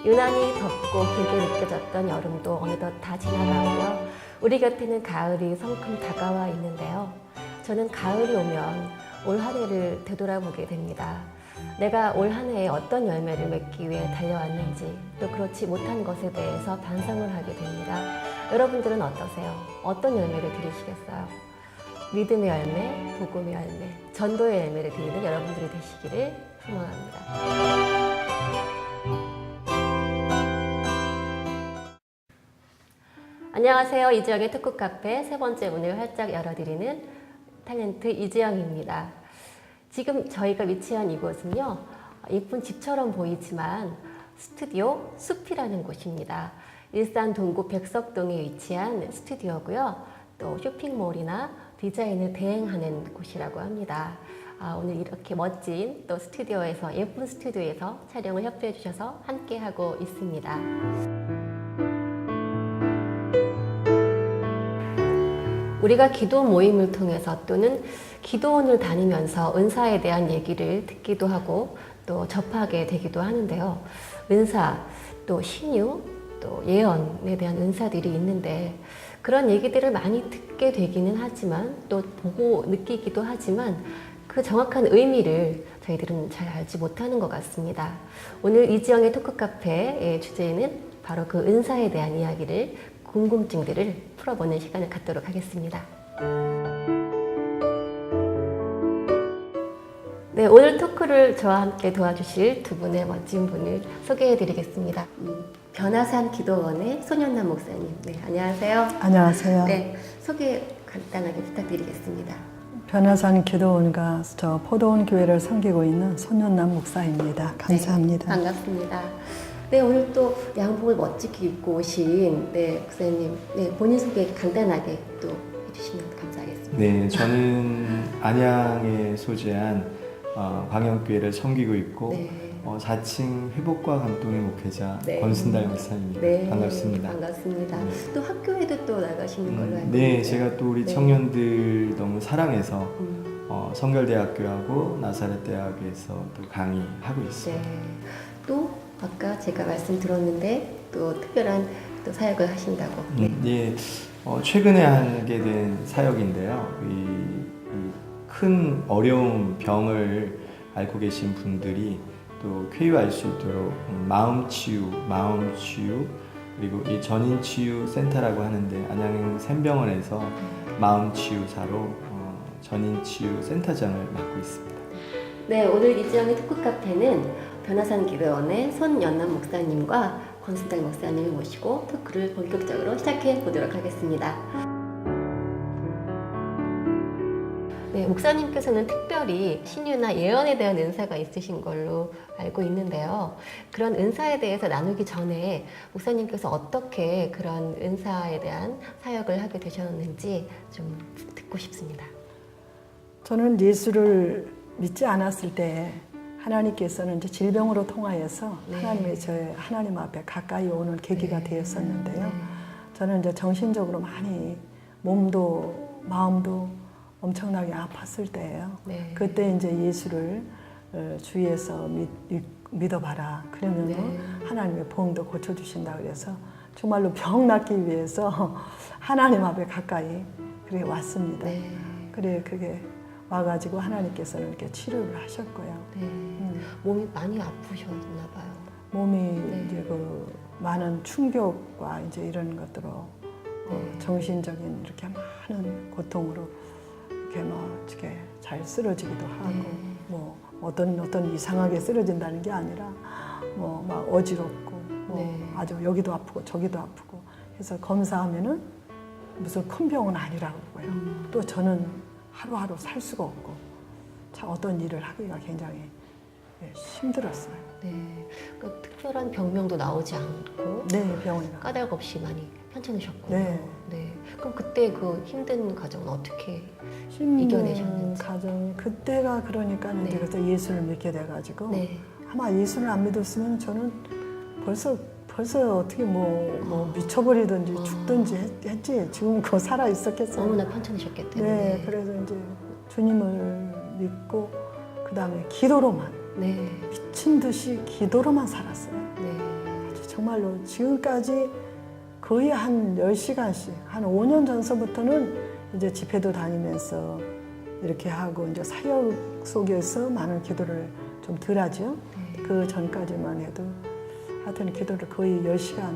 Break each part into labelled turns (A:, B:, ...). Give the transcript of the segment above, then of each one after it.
A: 유난히 덥고 길게 느껴졌던 여름도 어느덧 다 지나가고요. 우리 곁에는 가을이 성큼 다가와 있는데요. 저는 가을이 오면 올 한 해를 되돌아보게 됩니다. 내가 올 한 해에 어떤 열매를 맺기 위해 달려왔는지, 또 그렇지 못한 것에 대해서 반성을 하게 됩니다. 여러분들은 어떠세요? 어떤 열매를 드리시겠어요? 믿음의 열매, 복음의 열매, 전도의 열매를 드리는 여러분들이 되시기를 소망합니다. 안녕하세요. 이지영의 특급 카페 세 번째 문을 활짝 열어드리는 탤런트 이지영입니다. 지금 저희가 위치한 이곳은요, 예쁜 집처럼 보이지만 스튜디오 숲이라는 곳입니다. 일산 동구 백석동에 위치한 스튜디오고요. 또 쇼핑몰이나 디자인을 대행하는 곳이라고 합니다. 오늘 이렇게 멋진 또 스튜디오에서, 예쁜 스튜디오에서 촬영을 협조해 주셔서 함께 하고 있습니다. 우리가 기도 모임을 통해서 또는 기도원을 다니면서 은사에 대한 얘기를 듣기도 하고 또 접하게 되기도 하는데요. 은사, 또 신유, 또 예언에 대한 은사들이 있는데 그런 얘기들을 많이 듣게 되기는 하지만 또 보고 느끼기도 하지만 그 정확한 의미를 저희들은 잘 알지 못하는 것 같습니다. 오늘 이지영의 토크카페의 주제는 바로 그 은사에 대한 이야기를, 궁금증들을 풀어보는 시간을 갖도록 하겠습니다. 네, 오늘 토크를 저와 함께 도와주실 두 분의 멋진 분을 소개해드리겠습니다. 변화산 기도원의 손연남 목사님. 네, 안녕하세요.
B: 안녕하세요.
A: 네, 소개 간단하게 부탁드리겠습니다.
B: 변화산 기도원과 저 포도원 교회를 섬기고 있는 손연남 목사입니다. 감사합니다.
A: 네, 반갑습니다. 네, 오늘 또 양복을 멋지게 입고 오신 목사님, 본인 소개 간단하게 또 해주시면 감사하겠습니다.
C: 네, 저는 안양에 소재한 광영교회를 섬기고 있고 4층 회복과 감동의 목회자 권순달 목사입니다.
A: 네,
C: 반갑습니다.
A: 반갑습니다. 또 학교에도 또 나가시는 걸로 알고 있는데.
C: 네, 제가 또 우리 청년들 너무 사랑해서 성결대학교하고 나사렛대학에서 또 강의하고 있습니다.
A: 네, 또 아까 제가 말씀 들었는데 또 특별한 또 사역을 하신다고.
C: 네, 최근에 하게 된 사역인데요. 큰 어려움, 병을 앓고 계신 분들이 또 쾌유할 수 있도록 마음 치유, 그리고 이 전인 치유 센터라고 하는데 안양 샘병원에서 마음 치유사로 전인 치유 센터장을 맡고 있습니다.
A: 네, 오늘 이지영의 토크 카페는 변화산 기도원의 손연남 목사님과 권순달 목사님을 모시고 토크를 본격적으로 시작해 보도록 하겠습니다. 네, 목사님께서는 특별히 신유나 예언에 대한 은사가 있으신 걸로 알고 있는데요. 그런 은사에 대해서 나누기 전에 목사님께서 어떻게 그런 은사에 대한 사역을 하게 되셨는지 좀 듣고 싶습니다.
B: 저는 예수를 믿지 않았을 때 하나님께서는 이제 질병으로 통하여서 하나님 앞에 가까이 오는 계기가 되었었는데요. 저는 이제 정신적으로 많이 몸도 마음도 엄청나게 아팠을 때예요. 그때 이제 예수를 주위에서 믿어봐라. 그러면 하나님의 병도 고쳐주신다 그래서 정말로 병 낫기 위해서 하나님 앞에 가까이 그래 왔습니다. 그래 그게 와가지고 하나님께서는 이렇게 치료를 하셨고요.
A: 몸이 많이 아프셨나 봐요.
B: 몸이 이제 그 많은 충격과 이제 이런 것들로 정신적인 이렇게 많은 고통으로 이렇게 막 이렇게 잘 쓰러지기도 하고 뭐 어떤 이상하게 쓰러진다는 게 아니라 뭐 막 어지럽고 뭐 아주 여기도 아프고 저기도 아프고 해서 검사하면은 무슨 큰 병은 아니라고 그러고요. 또 저는 하루하루 살 수가 없고 참 어떤 일을 하기가 굉장히 힘들었어요.
A: 그러니까 특별한 병명도 나오지 않고
B: 병원에
A: 까닭 없이 많이 편찮으셨고. 그럼 그때 그 힘든 과정은 어떻게 이겨내셨는지?
B: 가정 그때가 그러니까 이제 그래서 예수를 믿게 돼가지고 아마 예수를 안 믿었으면 저는 벌써 어떻게 뭐 미쳐버리든지 죽든지 했지. 지금 그 살아 있었겠어요.
A: 너무나 편찮으셨기 때문에.
B: 그래서 이제 주님을 믿고 그 다음에 기도로만 미친 듯이 기도로만 살았어요. 아주 정말로 지금까지 거의 한 10시간씩, 한 5년 전서부터는 이제 집회도 다니면서 이렇게 하고 이제 사역 속에서 많은 기도를 좀 덜 하죠. 그 전까지만 해도 하여튼 기도를 거의 10시간,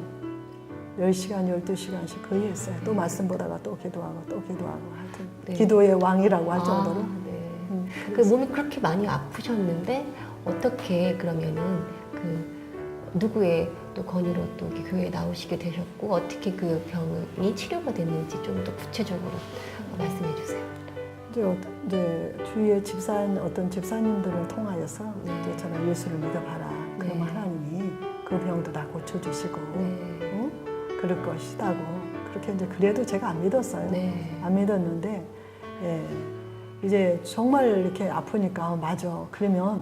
B: 12시간씩 거의 했어요. 또 말씀 보다가 또 기도하고 또 기도하고 하여튼
A: 네.
B: 기도의 왕이라고 할 정도로.
A: 네. 그 몸이 그렇게 많이 아프셨는데 어떻게 그러면은 그 누구의 또 권유로 또 이렇게 교회에 나오시게 되셨고 어떻게 그 병이 치료가 됐는지 좀 더 구체적으로 말씀해 주세요.
B: 이제 주위의 어떤 집사님들을 통하여서
A: 네.
B: 이제 저는 예수를 믿어봐라. 그러면
A: 네.
B: 하나님이 그 병도 다 고쳐주시고
A: 네.
B: 그럴 것이다고 그렇게 이제 그래도 제가 안 믿었어요.
A: 네.
B: 안 믿었는데 예, 이제 정말 이렇게 아프니까 맞아. 그러면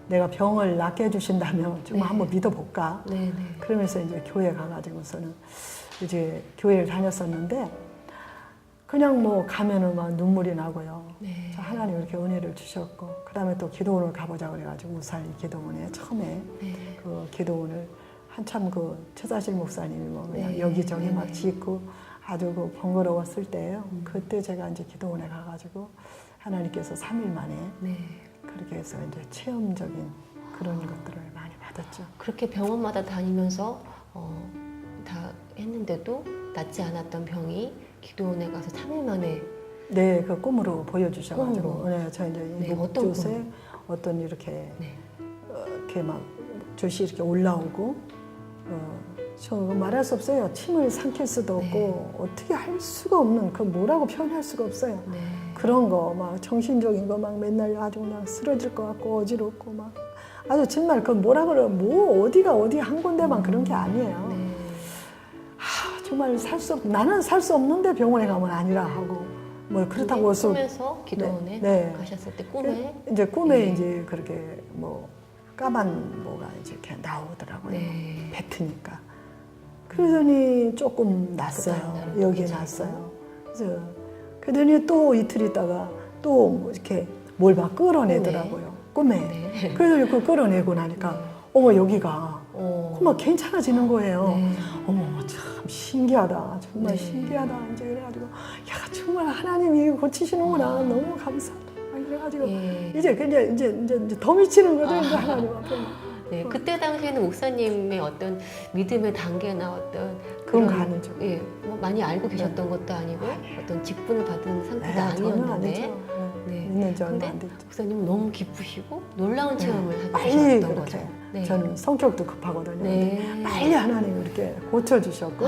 B: 내가 병을 낫게 해주신다면 정말
A: 네.
B: 한번 믿어볼까.
A: 네. 네.
B: 그러면서 이제 교회 가가지고서는 이제 교회를 다녔었는데 그냥 뭐 가면은 막 눈물이 나고요.
A: 네.
B: 하나님 이렇게 은혜를 주셨고 그 다음에 또 기도원을 가보자 그래가지고 우살 기도원에 처음에
A: 네.
B: 그 기도원을 한참 그 최사실 목사님이 뭐 그냥
A: 네.
B: 여기저기
A: 네.
B: 막 짓고 아주 그 번거로웠을 때예요. 그때 제가 이제 기도원에 가가지고 하나님께서 3일 만에
A: 네.
B: 그렇게 해서 이제 체험적인 그런 것들을 많이 받았죠.
A: 그렇게 병원마다 다니면서 다 했는데도 낫지 않았던 병이 기도원에 가서 3일 만에
B: 네, 그 꿈으로 보여주셔가지고
A: 꿈으로.
B: 네, 저 이제
A: 네,
B: 이
A: 어떤
B: 목젖에 어떤 이렇게
A: 네.
B: 이렇게 막 젖이 이렇게 올라오고 저 말할 수 없어요. 침을 삼킬 수도
A: 네.
B: 없고 어떻게 할 수가 없는 그 뭐라고 표현할 수가 없어요.
A: 네.
B: 그런 거 막 정신적인 거 막 맨날 아주 그냥 쓰러질 것 같고 어지럽고 막 아주 정말 그 뭐라 그래 뭐 어디 한 군데만 그런 게 아니에요.
A: 네.
B: 정말 나는 살 수 없는데 병원에 가면 아니라 하고 뭐 그렇다고 해서
A: 꿈에서 기도원에
B: 네.
A: 가셨을 때 꿈에
B: 이제 꿈에
A: 네.
B: 이제 그렇게 뭐 까만 뭐가 이제 이렇게 나오더라고요.
A: 네.
B: 뱉으니까. 그러더니 조금 났어요.
A: 그다음 날은
B: 여기
A: 괜찮고.
B: 났어요. 그래서 그러더니 또 이틀 있다가 또뭐 이렇게 뭘 막 끌어내더라고요. 꿈에.
A: 네.
B: 그래서 그 끌어내고 나니까 어머 여기가 막 괜찮아지는 거예요.
A: 네.
B: 어머 참 신기하다. 정말
A: 네.
B: 신기하다. 이제 그래가지고 야 정말 하나님이 고치시는구나. 너무 감사하다. 그래가지고
A: 예.
B: 이제 더 미치는 거죠. 이제 하나님 앞에.
A: 네, 그때 당시에는 목사님의 어떤 믿음의 단계나 어떤
B: 그건 가는 중.
A: 예, 뭐 많이 알고 계셨던 것도 아니고 어떤 직분을 받은 상태가
B: 전혀
A: 아니었는데
B: 아니죠.
A: 네.
B: 있는 지 얼마
A: 근데
B: 안 됐죠.
A: 목사님은 너무 기쁘시고 놀라운 체험을 하게
B: 빨리
A: 되셨던
B: 그렇게.
A: 거죠. 네.
B: 저는 성격도 급하거든요.
A: 네.
B: 근데 빨리 하나님 이렇게 고쳐주셨고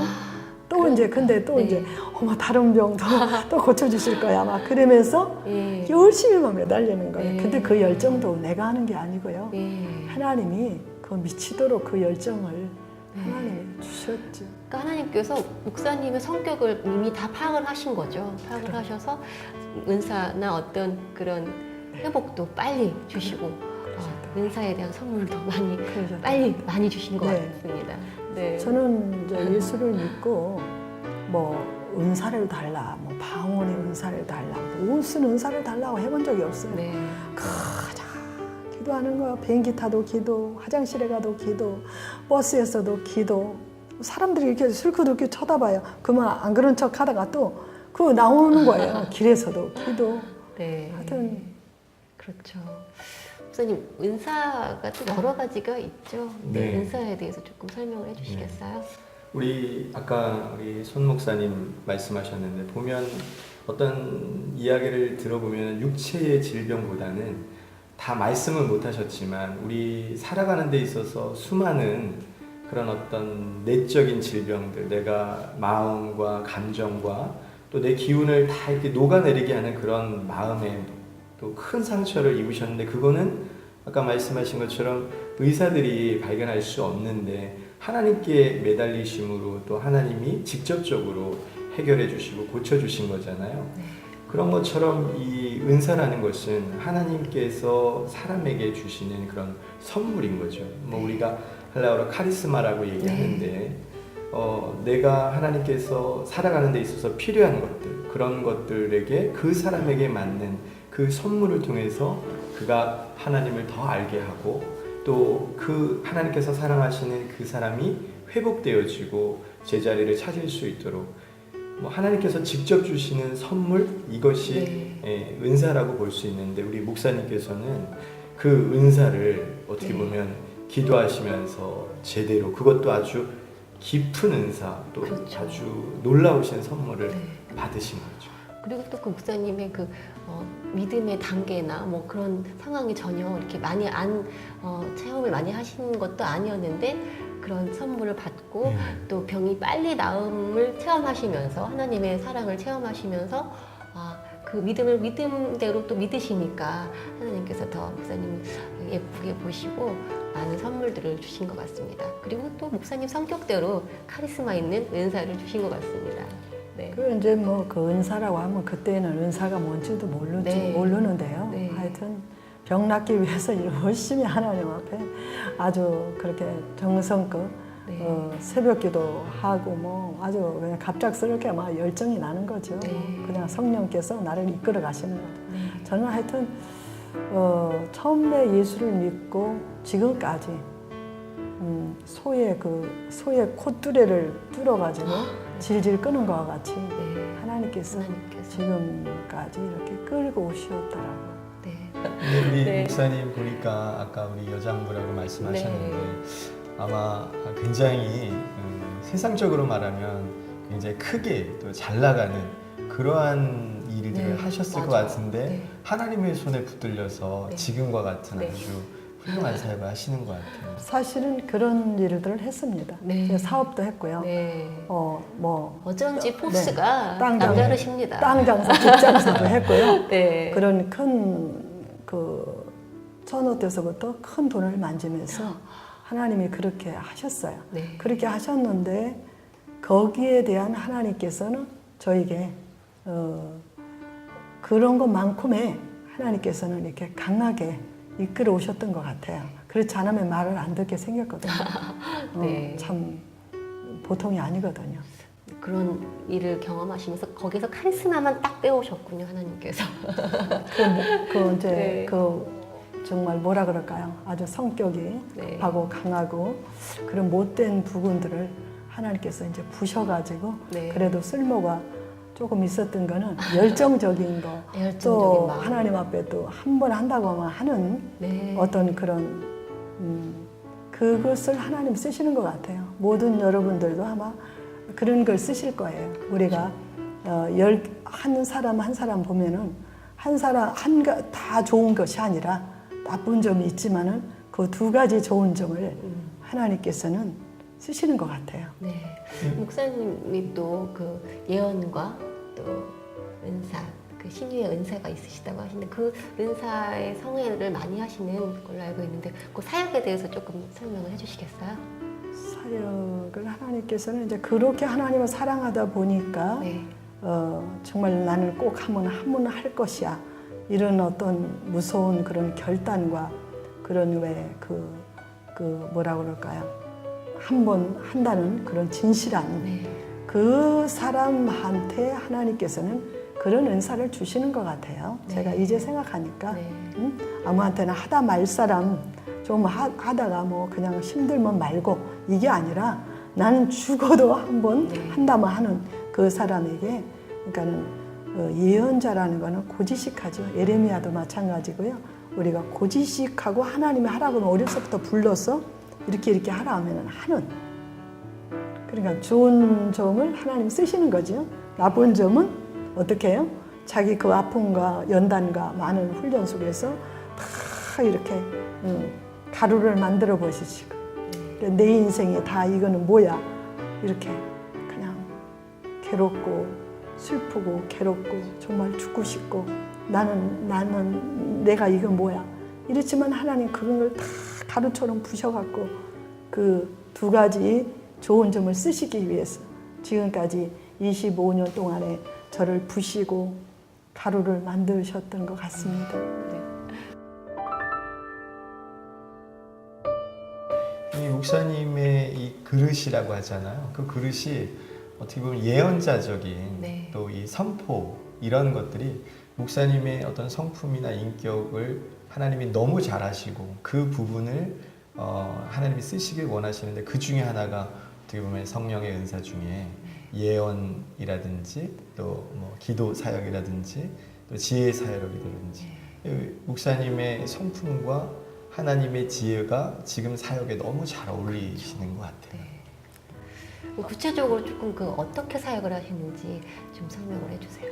B: 또
A: 그러니까.
B: 이제 근데 또
A: 네.
B: 이제 어머 다른 병도 또 고쳐주실 거야 막 그러면서
A: 예.
B: 열심히 막 매달리는 거예요.
A: 네.
B: 근데 그 열정도 내가 하는 게 아니고요.
A: 예.
B: 하나님이 그 미치도록 그 열정을
A: 네.
B: 하나님이 주셨죠.
A: 그러니까 하나님께서 목사님의 성격을 이미 다 파악을 하신 거죠. 파악을 하셔서 은사나 어떤 그런 회복도 빨리 주시고 은사에 대한 선물도 많이
B: 그러셨죠.
A: 빨리 많이 주신 것
B: 네.
A: 같습니다. 네.
B: 저는 이제 예수를 믿고 뭐 은사를 달라, 뭐 방언의 은사를 달라, 무슨 은사를 달라고 해본 적이 없어요.
A: 네.
B: 가자 기도하는 거, 비행기 타도 기도, 화장실에 가도 기도, 버스에서도 기도. 사람들이 이렇게 슬크도 이렇게 쳐다봐요. 그만 안 그런 척 하다가 또 그 나오는 거예요. 길에서도 기도.
A: 네.
B: 하여튼
A: 그렇죠. 목사님 은사가 또 여러 가지가 있죠.
C: 네.
A: 은사에 대해서 조금 설명을 해주시겠어요?
C: 우리 아까 우리 손 목사님 말씀하셨는데 보면 어떤 이야기를 들어보면 육체의 질병보다는 다 말씀을 못 하셨지만 우리 살아가는 데 있어서 수많은 그런 어떤 내적인 질병들, 내가 마음과 감정과 또 내 기운을 다 이렇게 녹아내리게 하는 그런 마음에 또 큰 상처를 입으셨는데 그거는 아까 말씀하신 것처럼 의사들이 발견할 수 없는데 하나님께 매달리심으로 또 하나님이 직접적으로 해결해 주시고 고쳐 주신 거잖아요. 그런 것처럼 이 은사라는 것은 하나님께서 사람에게 주시는 그런 선물인 거죠. 뭐 우리가 헬라어로 카리스마라고 얘기하는데 내가 하나님께서 살아가는 데 있어서 필요한 것들, 그런 것들에게 그 사람에게 맞는 그 선물을 통해서 그가 하나님을 더 알게 하고 또 그 하나님께서 사랑하시는 그 사람이 회복되어지고 제자리를 찾을 수 있도록 뭐 하나님께서 직접 주시는 선물 이것이
A: 네.
C: 은사라고 볼 수 있는데 우리 목사님께서는 그 은사를 어떻게
A: 네.
C: 보면 기도하시면서 제대로 그것도 아주 깊은 은사 또
A: 그렇죠.
C: 아주 놀라우신 선물을
A: 네.
C: 받으신 거죠.
A: 그리고 또 그 목사님의 그 믿음의 단계나 뭐 그런 상황이 전혀 이렇게 많이 체험을 많이 하신 것도 아니었는데 그런 선물을 받고 또 병이 빨리 나음을 체험하시면서 하나님의 사랑을 체험하시면서 그 믿음을 믿음대로 또 믿으시니까 하나님께서 더 목사님 예쁘게 보시고 많은 선물들을 주신 것 같습니다. 그리고 또 목사님 성격대로 카리스마 있는 은사를 주신 것 같습니다. 네.
B: 그 이제 뭐 그 은사라고 하면 그때는 은사가 뭔지도
A: 네.
B: 모르는데요.
A: 네.
B: 하여튼 병 낫기 위해서 열심히 하나님 앞에 아주 그렇게 정성껏
A: 네.
B: 새벽기도 하고 뭐 아주 그냥 갑작스럽게 막 열정이 나는 거죠.
A: 네.
B: 그냥 성령께서 나를 이끌어 가시는 거죠.
A: 네.
B: 저는 하여튼 처음에 예수를 믿고 지금까지 소의 콧뚜레를 뚫어가지고 질질 끄는 것과 같이
A: 네.
B: 하나님께서 지금까지 이렇게 끌고 오시었더라고요.
A: 네.
C: 근데 우리
A: 네.
C: 목사님 보니까 아까 우리 여장부라고 말씀하셨는데
A: 네.
C: 아마 굉장히 세상적으로 말하면 굉장히 크게 또 잘 나가는 그러한 일들을
A: 네,
C: 하셨을 것
A: 맞아요.
C: 같은데
A: 네.
C: 하나님의 손에 붙들려서
A: 네.
C: 지금과 같은
A: 네.
C: 아주 훌륭한 사역을 하시는 것 같아요.
B: 사실은 그런 일들을 했습니다.
A: 네.
B: 사업도 했고요.
A: 네.
B: 뭐
A: 어쩐지
B: 네.
A: 포스가
B: 땅 장사.
A: 남다르십니다.
B: 땅 장사, 집 장사도 했고요.
A: 네.
B: 그런 큰 천호 때서부터 큰 돈을 만지면서 하나님이 그렇게 하셨어요.
A: 네.
B: 그렇게 하셨는데 거기에 대한 하나님께서는 저에게 그런 것만큼의 하나님께서는 이렇게 강하게 이끌어 오셨던 것 같아요. 그렇지 않으면 말을 안 듣게 생겼거든요.
A: 네.
B: 참 보통이 아니거든요.
A: 그런 일을 경험하시면서 거기서 카리스마만 딱 빼오셨군요, 하나님께서.
B: 이제
A: 네.
B: 정말 뭐라 그럴까요? 아주 성격이
A: 네.
B: 하고 강하고 그런 못된 부분들을 하나님께서 이제 부셔가지고
A: 네.
B: 그래도 쓸모가 조금 있었던 거는 열정적인 거,
A: 열정적인
B: 또
A: 마음.
B: 하나님 앞에 또 한 번 한다고 하면 하는
A: 네.
B: 어떤 그런 그것을 하나님 쓰시는 것 같아요. 모든 여러분들도 아마 그런 걸 쓰실 거예요. 우리가 한 사람 한 사람 보면은 한 사람 다 좋은 것이 아니라 나쁜 점이 있지만은 그 두 가지 좋은 점을 하나님께서는 쓰시는 것 같아요.
A: 네. 목사님이 또 그 예언과 또 은사, 그 신유의 은사가 있으시다고 하시는데 그 은사의 성회를 많이 하시는 걸로 알고 있는데 그 사역에 대해서 조금 설명을 해주시겠어요?
B: 사역을 하나님께서는 이제 그렇게 하나님을 사랑하다 보니까
A: 네.
B: 정말 나는 꼭 한 번 할 것이야. 이런 어떤 무서운 그런 결단과 그런 뭐라 그럴까요? 한 번 한다는 그런 진실한
A: 네.
B: 그 사람한테 하나님께서는 그런 은사를 주시는 것 같아요.
A: 네.
B: 제가 이제 생각하니까
A: 네.
B: 아무한테나 하다 말 사람 좀 하다가 뭐 그냥 힘들면 말고 이게 아니라 나는 죽어도 한번
A: 네.
B: 한다면 하는 그 사람에게 그러니까는 예언자라는 거는 고지식하죠. 예레미야도 마찬가지고요. 우리가 고지식하고 하나님이 하라고 하면 어려서부터 불러서 이렇게 하라 하면 하는. 그러니까 좋은 점을 하나님 쓰시는 거죠. 나쁜 점은 어떻게 해요? 자기 그 아픔과 연단과 많은 훈련 속에서 다 이렇게 가루를 만들어 보시고 내 인생에 다 이거는 뭐야? 이렇게 그냥 괴롭고 슬프고 괴롭고 정말 죽고 싶고 나는 내가 이건 뭐야? 이렇지만 하나님 그런 걸 다 가루처럼 부셔갖고 그 두 가지 좋은 점을 쓰시기 위해서 지금까지 25년 동안에 저를 부시고 가루를 만드셨던 것 같습니다.
C: 이 목사님의 이 그릇이라고 하잖아요. 그 그릇이 어떻게 보면 예언자적인
A: 네.
C: 또 이 선포 이런 것들이 목사님의 어떤 성품이나 인격을 하나님이 너무 잘 아시고 그 부분을 하나님이 쓰시길 원하시는데 그 중에 하나가 어떻게 보면 성령의 은사 중에 예언이라든지 또 뭐 기도 사역이라든지 또 지혜 사역이라든지 목사님의 성품과 하나님의 지혜가 지금 사역에 너무 잘 어울리시는 것 같아요.
A: 구체적으로 조금 그 어떻게 사역을 하시는지 좀 설명을 해주세요.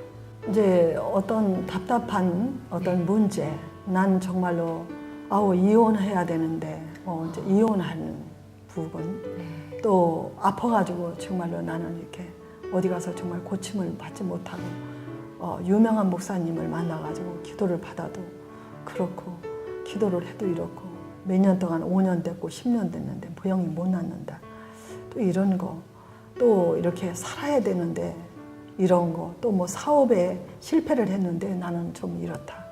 B: 이제 어떤 답답한 어떤 문제, 난 정말로 이혼해야 되는데 이제 이혼하는 부분, 또 아파가지고 정말로 나는 이렇게 어디 가서 정말 고침을 받지 못하고 유명한 목사님을 만나가지고 기도를 받아도 그렇고 기도를 해도 이렇고 몇 년 동안 5년 됐고 10년 됐는데 부영이 못 낳는다. 또 이런 거, 또 이렇게 살아야 되는데 이런 거, 또 뭐 사업에 실패를 했는데 나는 좀 이렇다.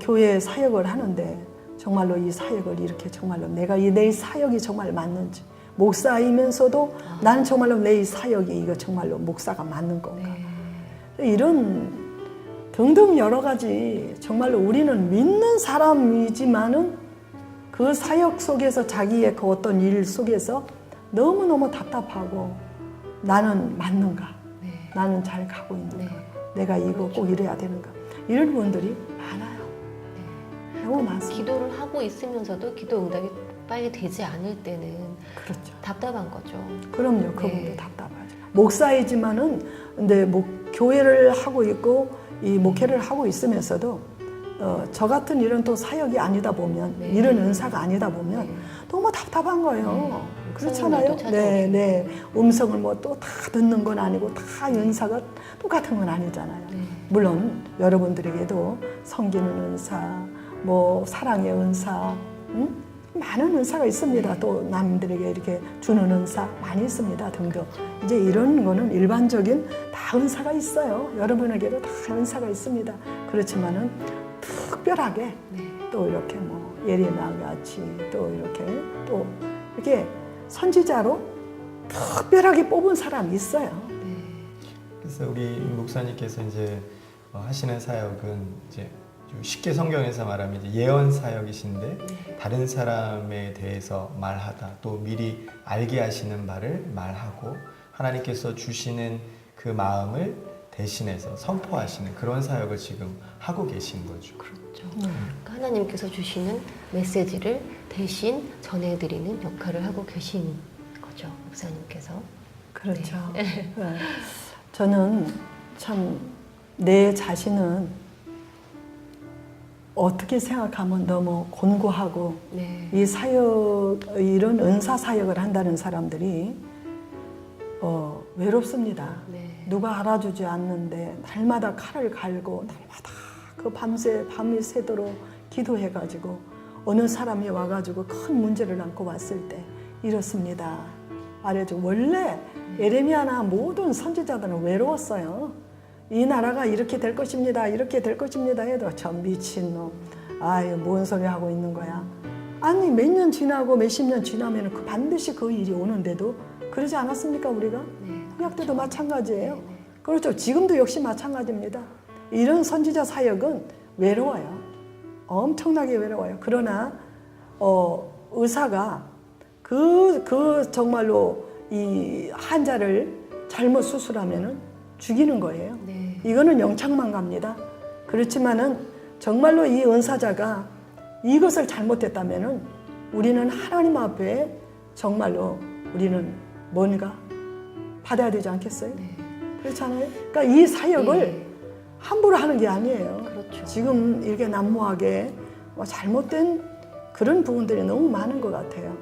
B: 교회 사역을 하는데 정말로 이 사역을 이렇게 정말로 내가 내 사역이 정말 맞는지, 목사이면서도 나는 정말로 내 사역이 이거 정말로 목사가 맞는 건가. 이런 등등 여러 가지 정말로 우리는 믿는 사람이지만은 그 사역 속에서 자기의 그 어떤 일 속에서 너무너무 답답하고 나는 맞는가? 나는 잘 가고 있는가? 내가 이거 꼭 이래야 되는가? 이런 분들이 많아요. 너무 많습니다.
A: 기도를 하고 있으면서도 기도 응답이 빨리 되지 않을 때는
B: 그렇죠.
A: 답답한 거죠.
B: 그럼요. 그분도 답답하죠. 목사이지만은 근데 교회를 하고 있고 이 목회를 하고 있으면서도 저 같은 일은 또 사역이 아니다 보면 이런 은사가 아니다 보면 너무 답답한 거예요. 그렇잖아요. 네. 음성을 뭐 또 다 듣는 건 아니고 다 은사가 똑같은 건 아니잖아요. 물론 여러분들에게도 섬기는 은사, 뭐 사랑의 은사, 많은 은사가 있습니다. 또 남들에게 이렇게 주는 은사 많이 있습니다. 등등. 이제 이런 거는 일반적인 다 은사가 있어요. 여러분에게도 다 은사가 있습니다. 그렇지만은 특별하게 또 이렇게 뭐 예레미야 같이 또 이렇게 선지자로 특별하게 뽑은 사람이 있어요.
C: 그래서 우리 목사님께서 이제 하시는 사역은 이제 쉽게 성경에서 말하면 이제 예언 사역이신데 다른 사람에 대해서 말하다, 또 미리 알게 하시는 말을 말하고 하나님께서 주시는 그 마음을 대신해서 선포하시는 그런 사역을 지금 하고 계신 거죠.
A: 그렇죠. 그러니까 하나님께서 주시는 메시지를 대신 전해드리는 역할을 하고 계신 거죠, 목사님께서.
B: 그렇죠. 네. 저는 참 내 자신은 어떻게 생각하면 너무 곤고하고 이 사역, 이런 은사 사역을 한다는 사람들이 외롭습니다. 누가 알아주지 않는데 날마다 칼을 갈고 날마다 그 밤이 새도록 기도해가지고 어느 사람이 와가지고 큰 문제를 안고 왔을 때 이렇습니다. 말해줘. 원래 예레미야나 모든 선지자들은 외로웠어요. 이 나라가 이렇게 될 것입니다. 이렇게 될 것입니다 해도 저 미친놈. 아유 뭔 소리 하고 있는 거야. 아니 몇 년 지나고 몇십 년 지나면 반드시 그 일이 오는데도 그러지 않았습니까 우리가? 구약 때도 마찬가지예요. 그렇죠. 지금도 역시 마찬가지입니다. 이런 선지자 사역은 외로워요. 엄청나게 외로워요. 그러나 의사가 정말로 이 환자를 잘못 수술하면은 죽이는 거예요. 이거는 영창만 갑니다. 그렇지만은 정말로 이 은사자가 이것을 잘못했다면은 우리는 하나님 앞에 정말로 우리는 뭔가 받아야 되지 않겠어요? 그렇잖아요. 그러니까 이 사역을 함부로 하는 게 아니에요.
A: 그렇죠.
B: 지금 이렇게 난무하게 잘못된 그런 부분들이 너무 많은 것 같아요.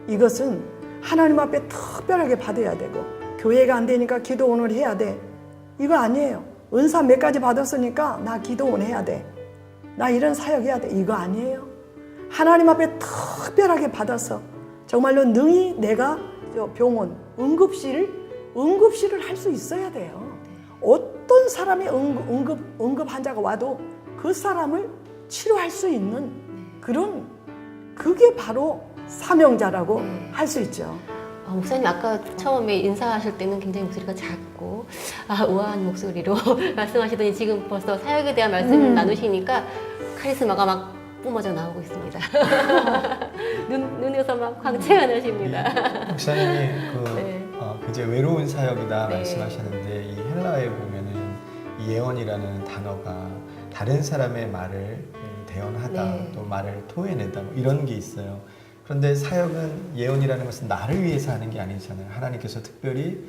B: 이것은 하나님 앞에 특별하게 받아야 되고 교회가 안 되니까 기도원을 해야 돼. 이거 아니에요. 은사 몇 가지 받았으니까 나 기도원 해야 돼. 나 이런 사역 해야 돼. 이거 아니에요. 하나님 앞에 특별하게 받아서 정말로 능히 내가 병원, 응급실을 할 수 있어야 돼요. 어떤 사람이 응급 환자가 와도 그 사람을 치료할 수 있는 그게 바로 사명자라고 할 수 있죠.
A: 목사님 아까 처음에 인사하실 때는 굉장히 목소리가 작고 우아한 목소리로 말씀하시더니 지금 벌써 사역에 대한 말씀을 나누시니까 카리스마가 막 뿜어져 나오고 있습니다. 눈에서 막 광채가 나십니다.
C: 목사님이
A: 네.
C: 이제 외로운 사역이다
A: 네.
C: 말씀하셨는데 이 헬라어에 보면은 이 예언이라는 단어가 다른 사람의 말을 대언하다
A: 네.
C: 또 말을 토해내다 뭐 이런 게 있어요. 그런데 사역은 예언이라는 것은 나를 위해서 하는 게 아니잖아요. 하나님께서 특별히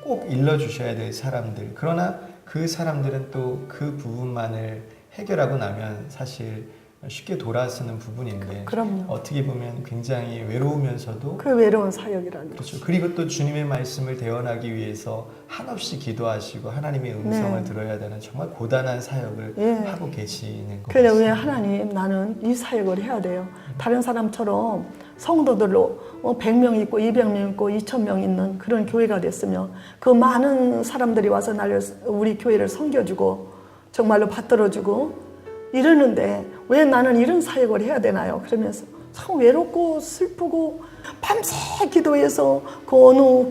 C: 꼭 일러주셔야 될 사람들. 그러나 그 사람들은 또 그 부분만을 해결하고 나면 사실 쉽게 돌아서는 부분인데
B: 그럼요.
C: 어떻게 보면 굉장히 외로우면서도
B: 그 외로운 사역이라는 거.
C: 그렇죠. 그리고 또 주님의 말씀을 대언하기 위해서 한없이 기도하시고 하나님의 음성을
B: 네.
C: 들어야 되는 정말 고단한 사역을
B: 예.
C: 하고 계시는 것
B: 그래 왜
C: 같습니다.
B: 하나님 나는 이 사역을 해야 돼요. 다른 사람처럼 성도들로 100명 있고 200명 있고 2000명 있는 그런 교회가 됐으면 그 많은 사람들이 와서 우리 교회를 섬겨주고 정말로 받들어주고 이러는데 왜 나는 이런 사역을 해야 되나요? 그러면서 참 외롭고 슬프고 밤새 기도해서 그 어느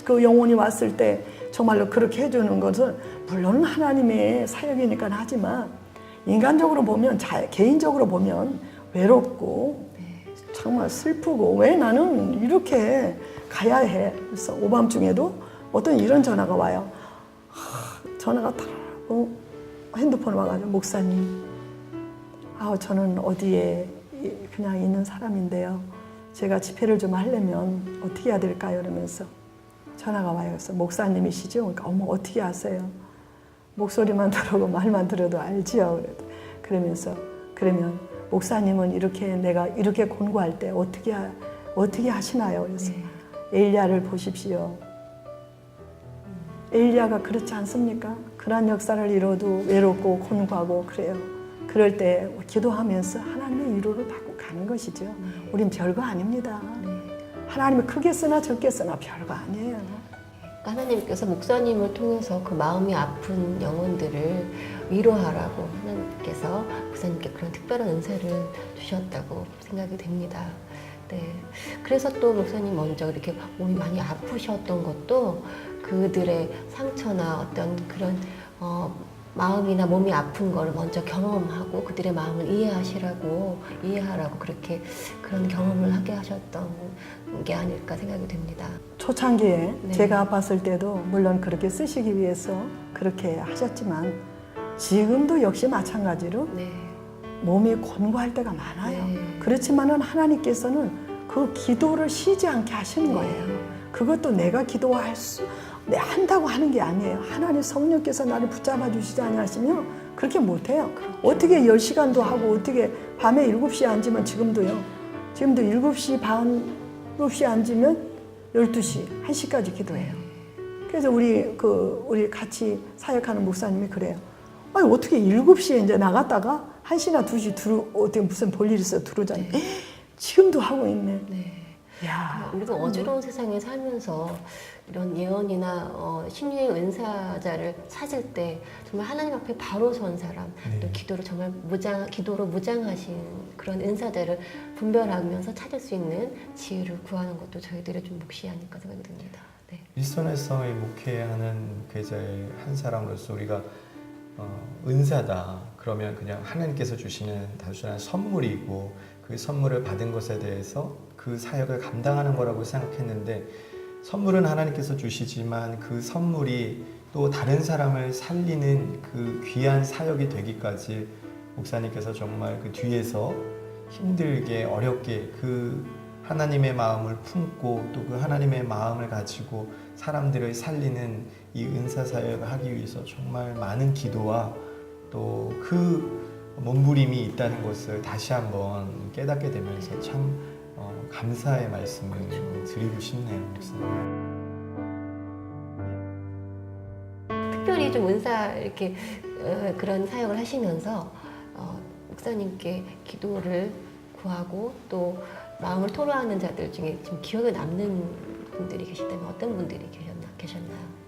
B: 그 영혼이 왔을 때 정말로 그렇게 해주는 것은 물론 하나님의 사역이니까 하지만 인간적으로 보면 개인적으로 보면 외롭고 정말 슬프고 왜 나는 이렇게 가야 해. 그래서 오밤중에도 어떤 이런 전화가 와요. 전화가 딱 핸드폰 와가지고 목사님 저는 어디에 그냥 있는 사람인데요. 제가 집회를 좀 하려면 어떻게 해야 될까요? 이러면서 전화가 와요. 그래서 목사님이시죠? 그러니까 어머 어떻게 아세요? 목소리만 들어도 말만 들어도 알지요. 그러면서 그러면 목사님은 이렇게 내가 이렇게 권고할 때 어떻게 하시나요? 그래서 엘리야를 보십시오. 엘리야가 그렇지 않습니까? 그런 역사를 이뤄도 외롭고 권고하고 그래요. 그럴 때 기도하면서 하나님의 위로를 받고 가는 것이죠. 우린 별거 아닙니다. 하나님이 크게 쓰나 적게 쓰나 별거 아니에요.
A: 하나님께서 목사님을 통해서 그 마음이 아픈 영혼들을 위로하라고 하나님께서 목사님께 그런 특별한 은혜를 주셨다고 생각이 됩니다. 네. 그래서 또 목사님 먼저 이렇게 몸이 많이 아프셨던 것도 그들의 상처나 어떤 그런 마음이나 몸이 아픈 거를 먼저 경험하고 그들의 마음을 이해하라고 그렇게 그런 경험을 하게 하셨던 게 아닐까 생각이 됩니다.
B: 초창기에
A: 네.
B: 제가 아팠을 때도 물론 그렇게 쓰시기 위해서 그렇게 하셨지만 지금도 역시 마찬가지로
A: 네.
B: 몸이 권고할 때가 많아요.
A: 네.
B: 그렇지만은 하나님께서는 그 기도를 쉬지 않게 하시는 거예요. 그것도 내가 한다고 하는 게 아니에요. 하나님 성령께서 나를 붙잡아 주시지 아니하시면 그렇게 못해요. 어떻게 10시간도 하고 어떻게 밤에 7시에 앉으면 지금도 7시 반, 7시에 앉으면 12시, 1시까지 기도해요. 그래서 우리 같이 사역하는 목사님이 그래요. 아니, 어떻게 7시에 이제 나갔다가 1시나 2시 어떻게 무슨 볼일 있어 들어오잖아요. 지금도 하고 있네.
A: 네.
B: 야,
A: 우리가 어지러운 세상에 살면서 이런 예언이나 신유의 은사자를 찾을 때 정말 하나님 앞에 바로 선 사람, 또 기도로 정말 기도로 무장하신 그런 은사자를 분별하면서 찾을 수 있는 지혜를 구하는 것도 저희들의 좀 몫이 아닐까 생각이 듭니다. 네.
C: 일선회성에 목회하는 교회자의 한 사람으로서 우리가 은사다 그러면 그냥 하나님께서 주시는 단순한 선물이고 그 선물을 받은 것에 대해서 그 사역을 감당하는 거라고 생각했는데 선물은 하나님께서 주시지만 그 선물이 또 다른 사람을 살리는 그 귀한 사역이 되기까지 목사님께서 정말 그 뒤에서 힘들게 어렵게 그 하나님의 마음을 품고 또 그 하나님의 마음을 가지고 사람들을 살리는 이 은사 사역을 하기 위해서 정말 많은 기도와 또 그 몸부림이 있다는 것을 다시 한번 깨닫게 되면서 참 감사의 말씀을 드리고 싶네요. 목사님.
A: 특별히 좀 은사 이렇게 그런 사역을 하시면서 목사님께 기도를 구하고 또 마음을 토로하는 자들 중에 좀 기억에 남는 분들이 계시다면 어떤 분들이 계셨나요?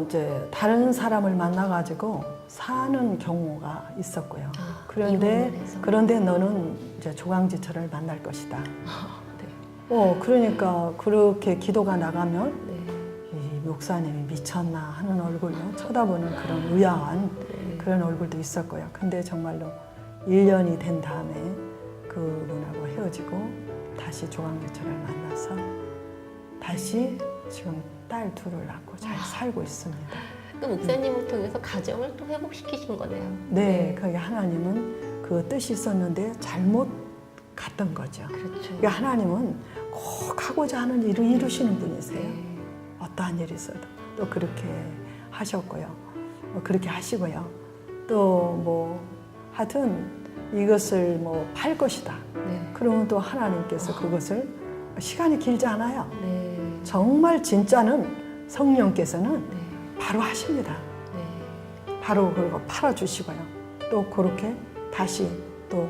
B: 이제 다른 사람을 만나가지고 사는 경우가 있었고요.
A: 이혼을 해서.
B: 그런데 너는 이제 조강지처를 만날 것이다.
A: 네.
B: 그러니까 그렇게 기도가 나가면
A: 네.
B: 이 목사님이 미쳤나 하는 얼굴로 쳐다보는 그런 의아한 그런 얼굴도 있었고요. 근데 정말로 1년이 된 다음에 그분하고 헤어지고 다시 조광교철을 만나서 다시 지금 딸 둘을 낳고 잘 살고 있습니다.
A: 또 목사님을 통해서 가정을 또 회복시키신 거네요.
B: 네, 그게 하나님은 그 뜻이 있었는데 잘못 갔던 거죠.
A: 그렇죠.
B: 그러니까 하나님은 꼭 하고자 하는 일을 이루시는 분이세요.
A: 네.
B: 어떠한 일이 있어도 또 그렇게 하셨고요. 그렇게 하시고요. 또 뭐 하여튼 이것을 뭐 팔 것이다.
A: 네.
B: 그러면 또 하나님께서 그것을 시간이 길지 않아요.
A: 네.
B: 정말 진짜는 성령께서는
A: 네.
B: 바로 하십니다.
A: 네.
B: 바로 그리고 팔아주시고요. 또 그렇게 다시 또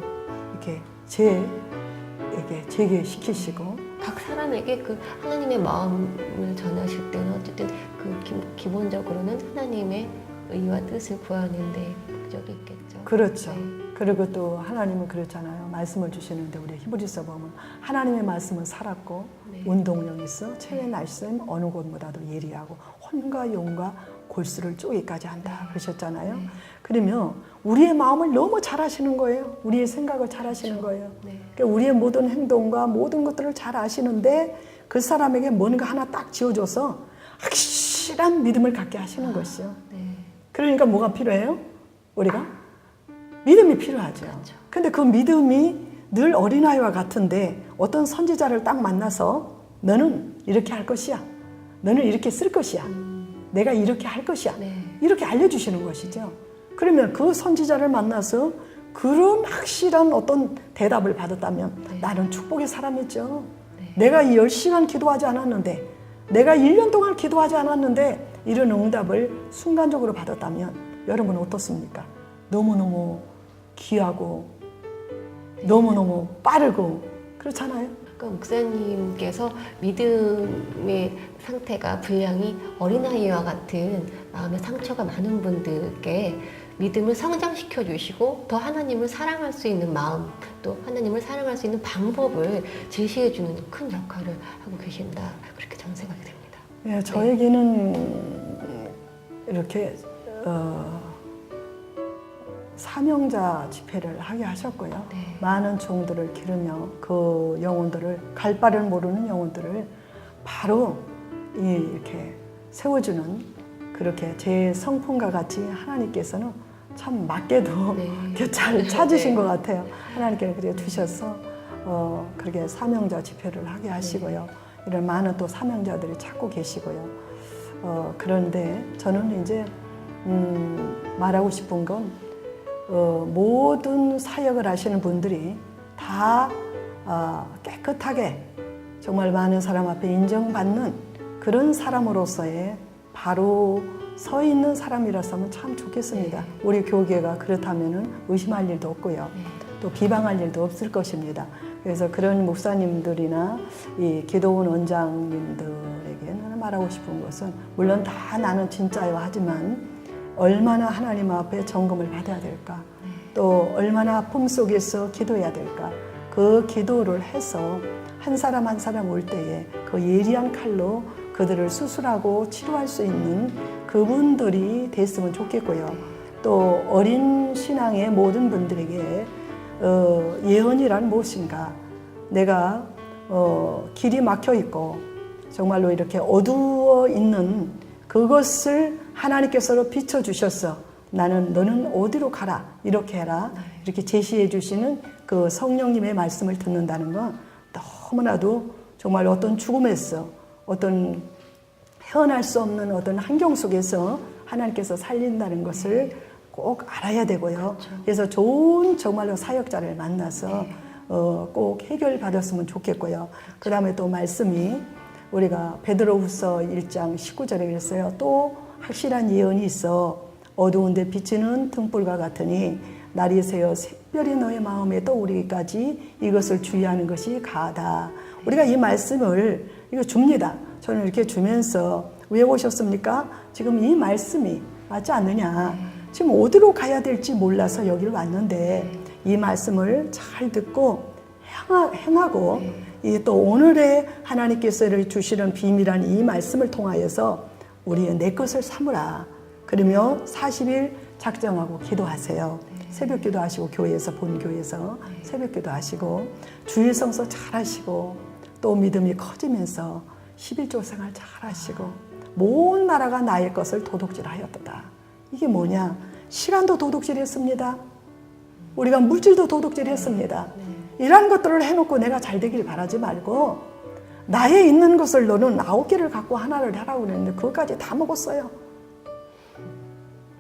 B: 이렇게 제에게 재개시키시고
A: 각 사람에게 그 하나님의 마음을 전하실 때는 어쨌든 그 기본적으로는 하나님의 의와 뜻을 구하는데 목적이 있겠죠.
B: 그렇죠.
A: 네.
B: 그리고 또 하나님은 그렇잖아요. 말씀을 주시는데 우리 히브리서 보면 하나님의 말씀은 살았고
A: 네.
B: 운동력이 있어 체외 날쌘 어느 곳보다도 예리하고 혼과 용과 골수를 쪼개까지 한다 그러셨잖아요.
A: 네.
B: 그러면 우리의 마음을 너무 잘 아시는 거예요. 우리의 생각을 잘 아시는 거예요.
A: 네.
B: 그러니까 우리의 모든 행동과 모든 것들을 잘 아시는데 그 사람에게 뭔가 하나 딱 지어줘서 확실한 믿음을 갖게 하시는 것이요.
A: 네.
B: 그러니까 뭐가 필요해요? 우리가 믿음이 필요하죠.
A: 그렇죠.
B: 근데 그 믿음이 늘 어린아이와 같은데 어떤 선지자를 딱 만나서 너는 이렇게 할 것이야. 너는 이렇게 쓸 것이야. 내가 이렇게 할 것이야.
A: 네.
B: 이렇게 알려주시는 것이죠. 그러면 그 선지자를 만나서 그런 확실한 어떤 대답을 받았다면
A: 네.
B: 나는 축복의 사람이죠.
A: 네.
B: 내가 10시간 기도하지 않았는데 내가 1년 동안 기도하지 않았는데 이런 응답을 순간적으로 받았다면 여러분 어떻습니까? 너무너무 귀하고 너무너무 빠르고 그렇잖아요.
A: 그러니까 목사님께서 믿음의 상태가 분량이 어린아이와 같은 마음의 상처가 많은 분들께 믿음을 성장시켜 주시고 더 하나님을 사랑할 수 있는 마음 또 하나님을 사랑할 수 있는 방법을 제시해 주는 큰 역할을 하고 계신다 그렇게 저는 생각이 됩니다.
B: 예, 저에게는 이렇게 사명자 집회를 하게 하셨고요.
A: 네.
B: 많은 종들을 기르며 그 영혼들을 갈 바를 모르는 영혼들을 바로 이렇게 세워주는 그렇게 제 성품과 같이 하나님께서는 참 맞게도
A: 네.
B: 이렇게 잘 찾으신
A: 네.
B: 것 같아요. 하나님께서 그렇게 두셔서 그렇게 사명자 집회를 하게 하시고요. 이런 많은 또 사명자들이 찾고 계시고요. 그런데 저는 이제 말하고 싶은 건 모든 사역을 하시는 분들이 다 깨끗하게 정말 많은 사람 앞에 인정받는 그런 사람으로서의 바로 서 있는 사람이라서면 참 좋겠습니다.
A: 네.
B: 우리 교계가 그렇다면 의심할 일도 없고요.
A: 네.
B: 또 비방할 일도 없을 것입니다. 그래서 그런 목사님들이나 이 기도원 원장님들에게는 말하고 싶은 것은 물론 다 나는 진짜요 하지만 얼마나 하나님 앞에 점검을 받아야 될까 또 얼마나 아픔 속에서 기도해야 될까 그 기도를 해서 한 사람 한 사람 올 때에 그 예리한 칼로 그들을 수술하고 치료할 수 있는 그분들이 됐으면 좋겠고요. 또 어린 신앙의 모든 분들에게 예언이란 무엇인가 내가 길이 막혀 있고 정말로 이렇게 어두워 있는 그것을 하나님께서 비춰주셔서 너는 어디로 가라 이렇게 해라 이렇게 제시해 주시는 그 성령님의 말씀을 듣는다는 건 너무나도 정말 어떤 죽음에서 어떤 헤어날 수 없는 어떤 환경 속에서 하나님께서 살린다는 것을 꼭 알아야 되고요.
A: 그렇죠.
B: 그래서 좋은 정말로 사역자를 만나서 꼭 해결받았으면 좋겠고요. 그 다음에 또 말씀이 우리가 베드로후서 1장 19절에 그랬어요. 또 확실한 예언이 있어 어두운데 비치는 등불과 같으니 날이 새어 새별이 너의 마음에 떠오르기까지 이것을 주의하는 것이 가하다. 우리가 이 말씀을 이거 줍니다. 저는 이렇게 주면서 왜 오셨습니까? 지금 이 말씀이 맞지 않느냐. 지금 어디로 가야 될지 몰라서 여기를 왔는데 이 말씀을 잘 듣고 행하고 이 또 오늘의 하나님께서 주시는 비밀한 이 말씀을 통하여서 우리의 내 것을 삼으라. 그러며 40일 작정하고 기도하세요. 새벽기도 하시고 교회에서 본교회에서 새벽기도 하시고 주일 성서 잘 하시고 또 믿음이 커지면서 11조 생활 잘 하시고 모든 나라가 나의 것을 도둑질하였도다. 이게 뭐냐? 시간도 도둑질했습니다. 우리가 물질도 도둑질했습니다. 이런 것들을 해놓고 내가 잘 되길 바라지 말고 나에 있는 것을 너는 9개를 갖고 하나를 하라고 그랬는데 그것까지 다 먹었어요.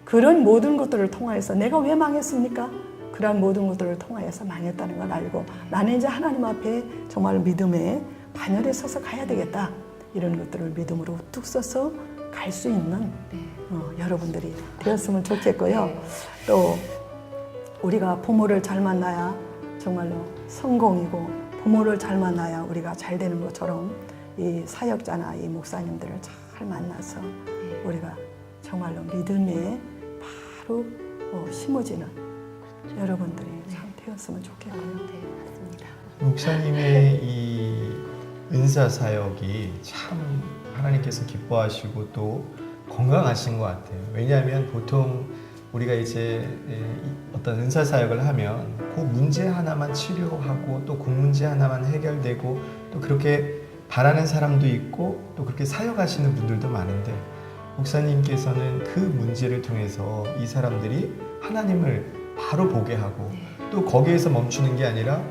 B: 그런 모든 것들을 통하여서 내가 왜 망했습니까? 그런 모든 것들을 통하여서 망했다는 걸 알고 나는 이제 하나님 앞에 정말 믿음의 반열에 서서 가야 되겠다. 이런 것들을 믿음으로 뚝 서서 갈 수 있는 여러분들이 되었으면 좋겠고요. 또 우리가 부모를 잘 만나야 정말로 성공이고 부모를 잘 만나야 우리가 잘 되는 것처럼 이 사역자나 이 목사님들을 잘 만나서 우리가 정말로 믿음에 바로 심어지는 여러분들이 참 되었으면 좋겠고요.
A: 네, 맞습니다.
C: 목사님의 이 은사 사역이 참 하나님께서 기뻐하시고 또 건강하신 것 같아요. 왜냐하면 보통 우리가 이제 어떤 은사 사역을 하면 그 문제 하나만 치료하고 또 그 문제 하나만 해결되고 또 그렇게 바라는 사람도 있고 또 그렇게 사역하시는 분들도 많은데 목사님께서는 그 문제를 통해서 이 사람들이 하나님을 바로 보게 하고 또 거기에서 멈추는 게 아니라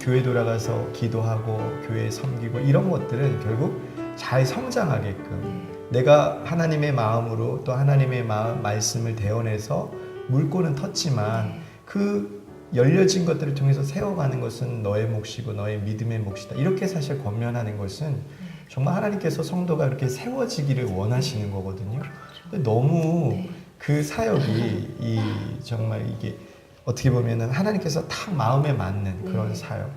C: 교회 돌아가서 기도하고 교회 섬기고 이런 것들은 결국 잘 성장하게끔 내가 하나님의 마음으로 또 하나님의 말씀을 대원해서 물꼬는 텄지만 그 열려진 것들을 통해서 세워가는 것은 너의 몫이고 너의 믿음의 몫이다. 이렇게 사실 권면하는 것은 정말 하나님께서 성도가 그렇게 세워지기를 원하시는 거거든요. 근데 너무 그 사역이 정말 이게 어떻게 보면은 하나님께서 딱 마음에 맞는 그런 사역,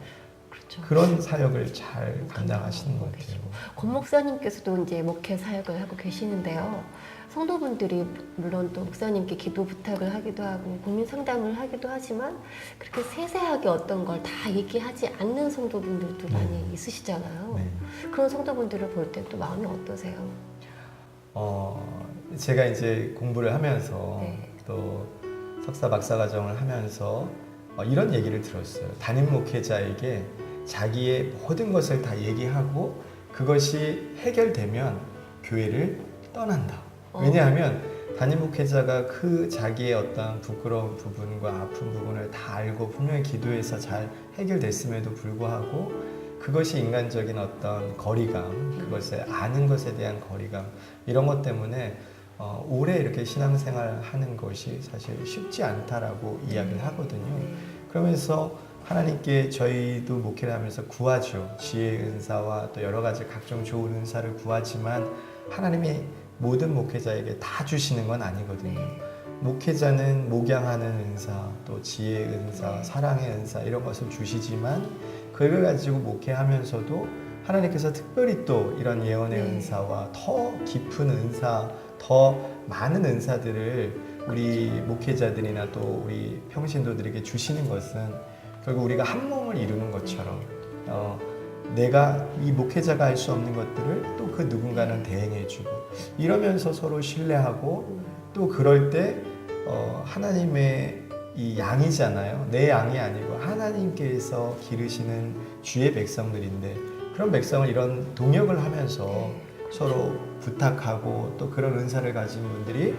C: 그런 사역을 잘 감당하시는 것 같아요.
A: 권 목사님께서도 이제 목회 사역을 하고 계시는데요. 성도분들이 물론 또 목사님께 기도 부탁을 하기도 하고 고민 상담을 하기도 하지만 그렇게 세세하게 어떤 걸 다 얘기하지 않는 성도분들도 많이 있으시잖아요.
C: 네.
A: 그런 성도분들을 볼 때 또 마음이 어떠세요?
C: 제가 이제 공부를 하면서 또 석사 박사 과정을 하면서 이런 얘기를 들었어요. 담임 목회자에게 자기의 모든 것을 다 얘기하고 그것이 해결되면 교회를 떠난다. 왜냐하면 담임 목회자가 그 자기의 어떤 부끄러운 부분과 아픈 부분을 다 알고 분명히 기도해서 잘 해결됐음에도 불구하고 그것이 인간적인 어떤 거리감, 그것을 아는 것에 대한 거리감 이런 것 때문에 오래 이렇게 신앙생활 하는 것이 사실 쉽지 않다라고 이야기를 하거든요. 그러면서 하나님께 저희도 목회를 하면서 구하죠. 지혜의 은사와 또 여러 가지 각종 좋은 은사를 구하지만 하나님이 모든 목회자에게 다 주시는 건 아니거든요. 목회자는 목양하는 은사, 또 지혜의 은사, 사랑의 은사 이런 것을 주시지만 그걸 가지고 목회하면서도 하나님께서 특별히 또 이런 예언의 은사와 더 깊은 은사, 더 많은 은사들을 우리 목회자들이나 또 우리 평신도들에게 주시는 것은 결국 우리가 한 몸을 이루는 것처럼 내가 이 목회자가 할 수 없는 것들을 또 그 누군가는 대행해주고 이러면서 서로 신뢰하고 또 그럴 때 하나님의 이 양이잖아요. 내 양이 아니고 하나님께서 기르시는 주의 백성들인데 그런 백성을 이런 동역을 하면서 서로 부탁하고 또 그런 은사를 가진 분들이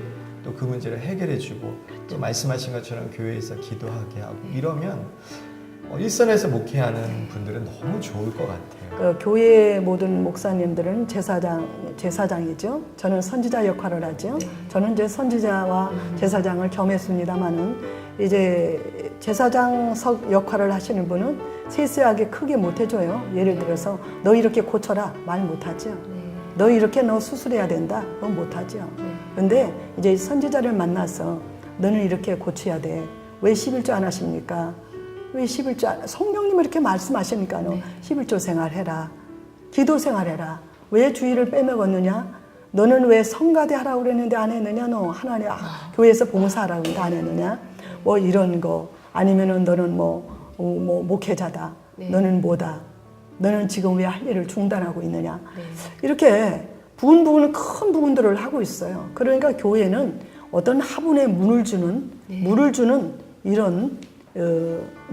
C: 또 그 문제를 해결해주고 또 말씀하신 것처럼 교회에서 기도하게 하고 이러면 일선에서 목회하는 분들은 너무 좋을 것 같아요.
B: 교회 모든 목사님들은 제사장이죠. 저는 선지자 역할을 하죠. 저는 이제 선지자와 제사장을 겸했습니다만은 이제 제사장석 역할을 하시는 분은 세세하게 크게 못 해줘요. 예를 들어서 너 이렇게 고쳐라 말 못하죠. 너 이렇게 너 수술해야 된다 그건 못하죠. 근데 이제 선지자를 만나서 너는 이렇게 고쳐야 돼. 왜 11조 안 하십니까? 왜 11조 성령님이 이렇게 말씀하시니까 너 11조 생활해라. 기도 생활해라. 왜 주일을 빼먹었느냐? 너는 왜 성가대 하라고 그랬는데 안 했느냐? 너 하나님 교회에서 봉사하라고 했는데 안 했느냐? 뭐 이런 거 아니면은 너는 뭐 목회자다. 너는 뭐다. 너는 지금 왜 할 일을 중단하고 있느냐? 이렇게 큰 부분들을 하고 있어요. 그러니까 교회는 어떤 화분에 물을 주는 이런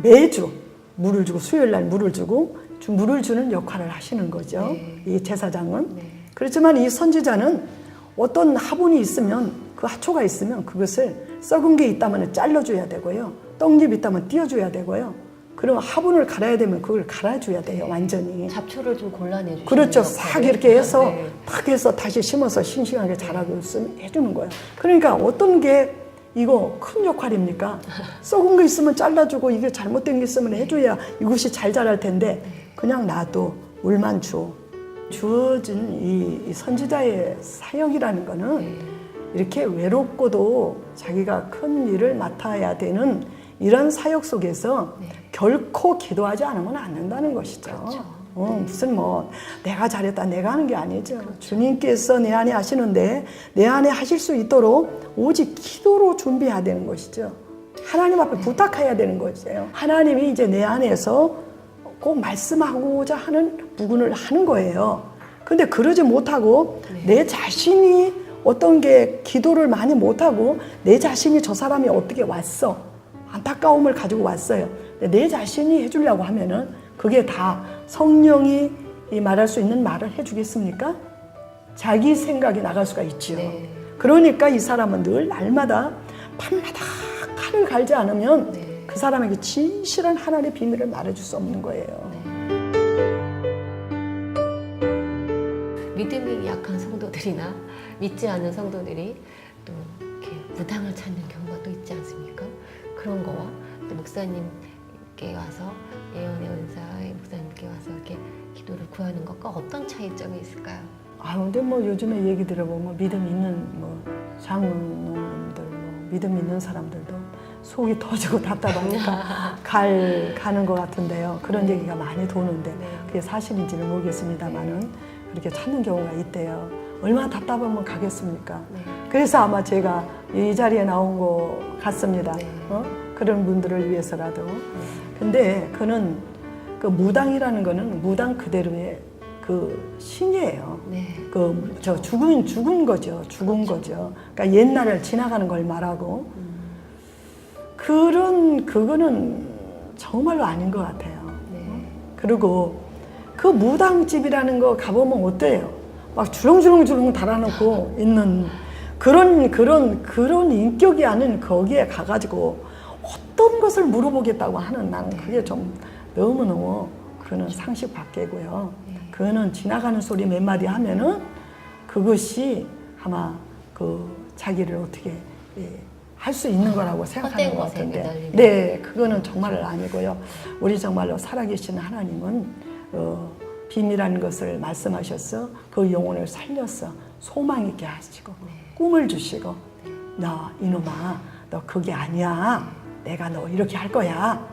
B: 매주 물을 주고 수요일 날 물을 주고 물을 주는 역할을 하시는 거죠.
A: 네.
B: 이 제사장은.
A: 네.
B: 그렇지만 이 선지자는 어떤 화분이 있으면 그 하초가 있으면 그것을 썩은 게 있다면 잘라줘야 되고요. 떡잎 있다면 띄워줘야 되고요. 그럼 화분을 갈아야 되면 그걸 갈아줘야 돼요. 완전히.
A: 잡초를 좀 골라내 주시는
B: 그렇죠.
A: 역할을.
B: 싹 이렇게 해서
A: 네.
B: 탁 해서 다시 심어서 싱싱하게 자라고 있으면 해주는 거예요. 그러니까 어떤 게 이거 큰 역할입니까? 썩은 거 있으면 잘라주고 이게 잘못된 게 있으면 해줘야 이것이 잘 자랄 텐데 그냥 놔도 물만 줘. 주어진 이 선지자의 사역이라는 거는 이렇게 외롭고도 자기가 큰 일을 맡아야 되는 이런 사역 속에서 결코 기도하지 않으면 안 된다는 것이죠.
A: 그렇죠.
B: 무슨 뭐 내가 잘했다 내가 하는 게 아니죠. 주님께서 내 안에 하시는데 내 안에 하실 수 있도록 오직 기도로 준비해야 되는 것이죠. 하나님 앞에 부탁해야 되는 것이에요. 하나님이 이제 내 안에서 꼭 말씀하고자 하는 부분을 하는 거예요. 근데 그러지 못하고 내 자신이 어떤 게 기도를 많이 못하고 내 자신이 저 사람이 어떻게 왔어 안타까움을 가지고 왔어요. 내 자신이 해주려고 하면은 그게 다 성령이 말할 수 있는 말을 해주겠습니까? 자기 생각이 나갈 수가 있지요.
A: 네.
B: 그러니까 이 사람은 늘 날마다 밤마다 칼을 갈지 않으면 그 사람에게 진실한 하나님의 비밀을 말해줄 수 없는 거예요.
A: 믿음이 약한 성도들이나 믿지 않는 성도들이 또 이렇게 무당을 찾는 경우가 또 있지 않습니까? 그런 거와 또 목사님께 와서 예언의 은사의 목사님께 와서 이렇게 기도를 구하는 것과 어떤 차이점이 있을까요?
B: 근데 뭐 요즘에 얘기 들어보면 믿음 있는 뭐 장로님들, 뭐 믿음 있는 사람들도 속이 터지고 답답하니까 가는 것 같은데요. 그런 얘기가 많이 도는데 그게 사실인지는 모르겠습니다만은 그렇게 찾는 경우가 있대요. 얼마나 답답하면 가겠습니까? 그래서 아마 제가 이 자리에 나온 거 같습니다. 그런 분들을 위해서라도. 근데 그는 그 무당이라는 거는 무당 그대로의 그 신이에요. 저 죽은 거죠. 죽은 거죠. 그러니까 옛날을 지나가는 걸 말하고 그거는 정말로 아닌 것 같아요. 그리고 그 무당집이라는 거 가보면 어때요? 막 주렁주렁 달아놓고 있는 그런 인격이 아닌 거기에 가가지고 어떤 것을 물어보겠다고 하는 나는 그게 좀 너무너무 그거는 상식 밖이고요. 그거는 지나가는 소리 몇 마디 하면은 그것이 아마 그 자기를 어떻게 할 수 있는 거라고 생각하는 것 같은데 네, 그거는 정말 아니고요. 우리 정말로 살아계신 하나님은 비밀이라는 것을 말씀하셔서 그 영혼을 살려서 소망 있게 하시고 꿈을 주시고 너 이놈아 너 그게 아니야. 내가 너 이렇게 할 거야.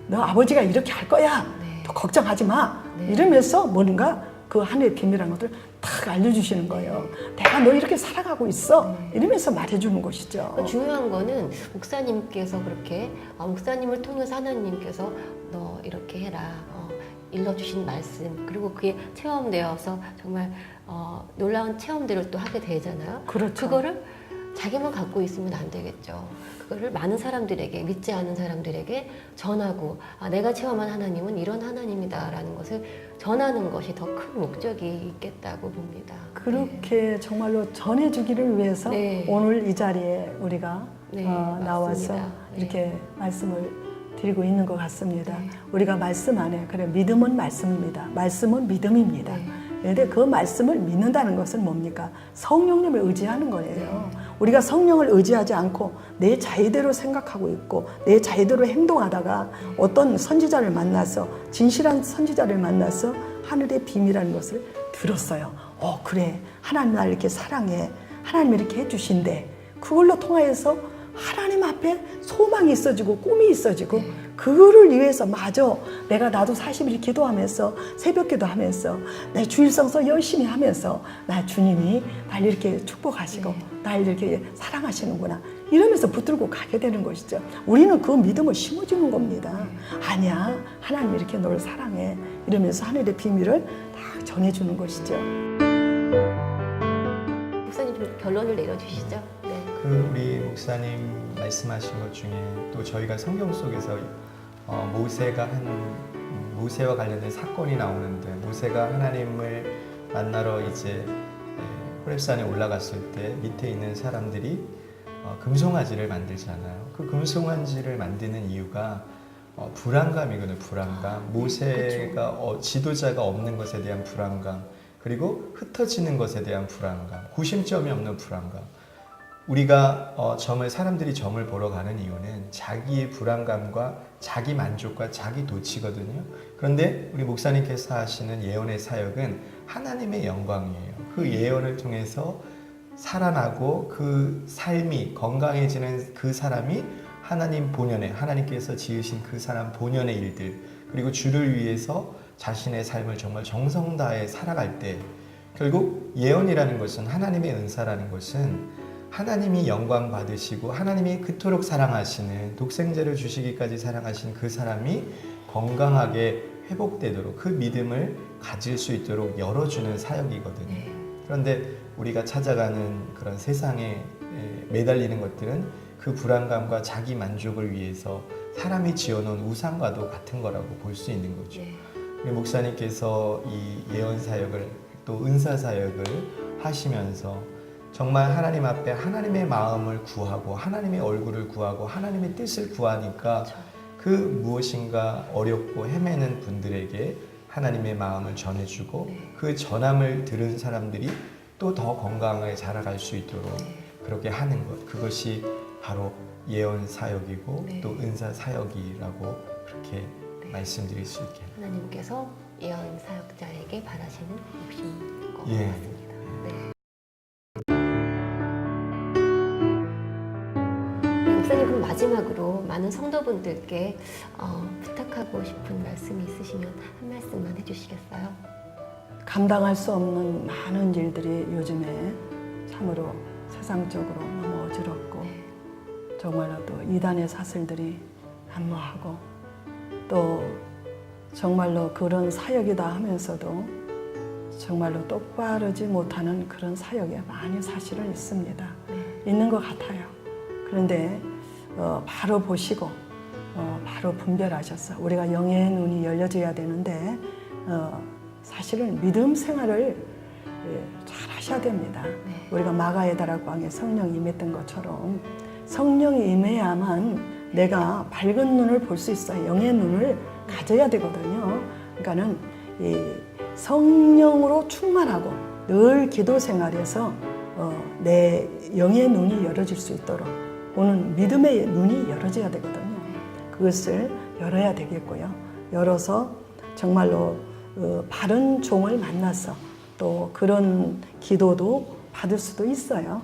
B: 너 아버지가 이렇게 할 거야. 너 걱정하지 마. 이러면서 뭔가 그 하늘의 비밀이라는 것을 탁 알려주시는 거예요. 내가 너 이렇게 살아가고 있어. 이러면서 말해주는 것이죠.
A: 중요한 거는 목사님께서 그렇게 목사님을 통해서 하나님께서 너 이렇게 해라. 일러주신 말씀 그리고 그게 체험되어서 정말 놀라운 체험들을 또 하게 되잖아요.
B: 그렇죠.
A: 그거를 자기만 갖고 있으면 안 되겠죠. 그거를 많은 사람들에게 믿지 않는 사람들에게 전하고 내가 체험한 하나님은 이런 하나님이다라는 것을 전하는 것이 더 큰 목적이 있겠다고 봅니다.
B: 그렇게 정말로 전해주기를 위해서 오늘 이 자리에 우리가 나와서 이렇게 말씀을 드리고 있는 것 같습니다. 우리가 말씀 안에 그래 믿음은 말씀입니다. 말씀은 믿음입니다. 그런데 그 말씀을 믿는다는 것은 뭡니까? 성령님을 의지하는 거예요. 우리가 성령을 의지하지 않고 내 자의대로 생각하고 있고 내 자의대로 행동하다가 어떤 선지자를 만나서 진실한 선지자를 만나서 하늘의 비밀이라는 것을 들었어요. 그래 하나님 날 이렇게 사랑해. 하나님 이렇게 해주신대. 그걸로 통하여서 하나님 앞에 소망이 있어지고 꿈이 있어지고 그거를 위해서 마저 나도 40일 기도하면서 새벽 기도하면서 내 주일성서 열심히 하면서 나 주님이 날 이렇게 축복하시고 날 이렇게 사랑하시는구나 이러면서 붙들고 가게 되는 것이죠. 우리는 그 믿음을 심어주는 겁니다. 아니야 하나님 이렇게 너를 사랑해 이러면서 하늘의 비밀을 다 전해주는 것이죠.
A: 목사님 좀 결론을 내려주시죠. 네.
C: 우리 목사님 말씀하신 것 중에 또 저희가 성경 속에서 모세와 관련된 사건이 나오는데, 모세가 하나님을 만나러 이제 호렙산에 올라갔을 때 밑에 있는 사람들이 금송아지를 만들잖아요. 그 금송아지를 만드는 이유가 불안감이거든요. 불안감. 모세가 지도자가 없는 것에 대한 불안감, 그리고 흩어지는 것에 대한 불안감, 구심점이 없는 불안감. 우리가 사람들이 점을 보러 가는 이유는 자기의 불안감과 자기 만족과 자기 도취거든요. 그런데 우리 목사님께서 하시는 예언의 사역은 하나님의 영광이에요. 그 예언을 통해서 살아나고 그 삶이 건강해지는 그 사람이 하나님 본연의, 하나님께서 지으신 그 사람 본연의 일들, 그리고 주를 위해서 자신의 삶을 정말 정성 다해 살아갈 때, 결국 예언이라는 것은, 하나님의 은사라는 것은 하나님이 영광 받으시고 하나님이 그토록 사랑하시는, 독생자를 주시기까지 사랑하신 그 사람이 건강하게 회복되도록, 그 믿음을 가질 수 있도록 열어주는 사역이거든요. 그런데 우리가 찾아가는 그런 세상에 매달리는 것들은 그 불안감과 자기 만족을 위해서 사람이 지어놓은 우상과도 같은 거라고 볼 수 있는 거죠. 우리 목사님께서 이 예언 사역을, 또 은사 사역을 하시면서 정말 하나님 앞에 하나님의 마음을 구하고 하나님의 얼굴을 구하고 하나님의 뜻을 구하니까 그 무엇인가 어렵고 헤매는 분들에게 하나님의 마음을 전해주고 그 전함을 들은 사람들이 또 더 건강하게 자라갈 수 있도록 그렇게 하는 것, 그것이 바로 예언 사역이고 또 은사 사역이라고 그렇게 말씀드릴 수 있게.
A: 하나님께서 예언 사역자에게 바라시는 욕심인 것
C: 예.
A: 같습니다. 네. 목사님, 그럼 마지막으로 많은 성도분들께 부탁하고 싶은 말씀이 있으시면 한 말씀만 해주시겠어요?
B: 감당할 수 없는 많은 일들이 요즘에 참으로 세상적으로 너무 어지럽고 정말로 또 이단의 사슬들이 난무하고, 또 정말로 그런 사역이다 하면서도 정말로 똑바르지 못하는 그런 사역에 많이 사실은 있습니다. 있는 것 같아요. 그런데 바로 보시고 바로 분별하셔서, 우리가 영의 눈이 열려져야 되는데 사실은 믿음 생활을 잘 하셔야 됩니다. 우리가 마가에다라고 하게 성령이 임했던 것처럼 성령이 임해야만 내가 밝은 눈을 볼 수 있어요. 영의 눈을 가져야 되거든요. 그러니까는 이 성령으로 충만하고 늘 기도 생활에서 내 영의 눈이 열어질 수 있도록, 오는 믿음의 눈이 열어져야 되거든요. 그것을 열어야 되겠고요. 열어서 정말로 바른 종을 만나서 또 그런 기도도 받을 수도 있어요.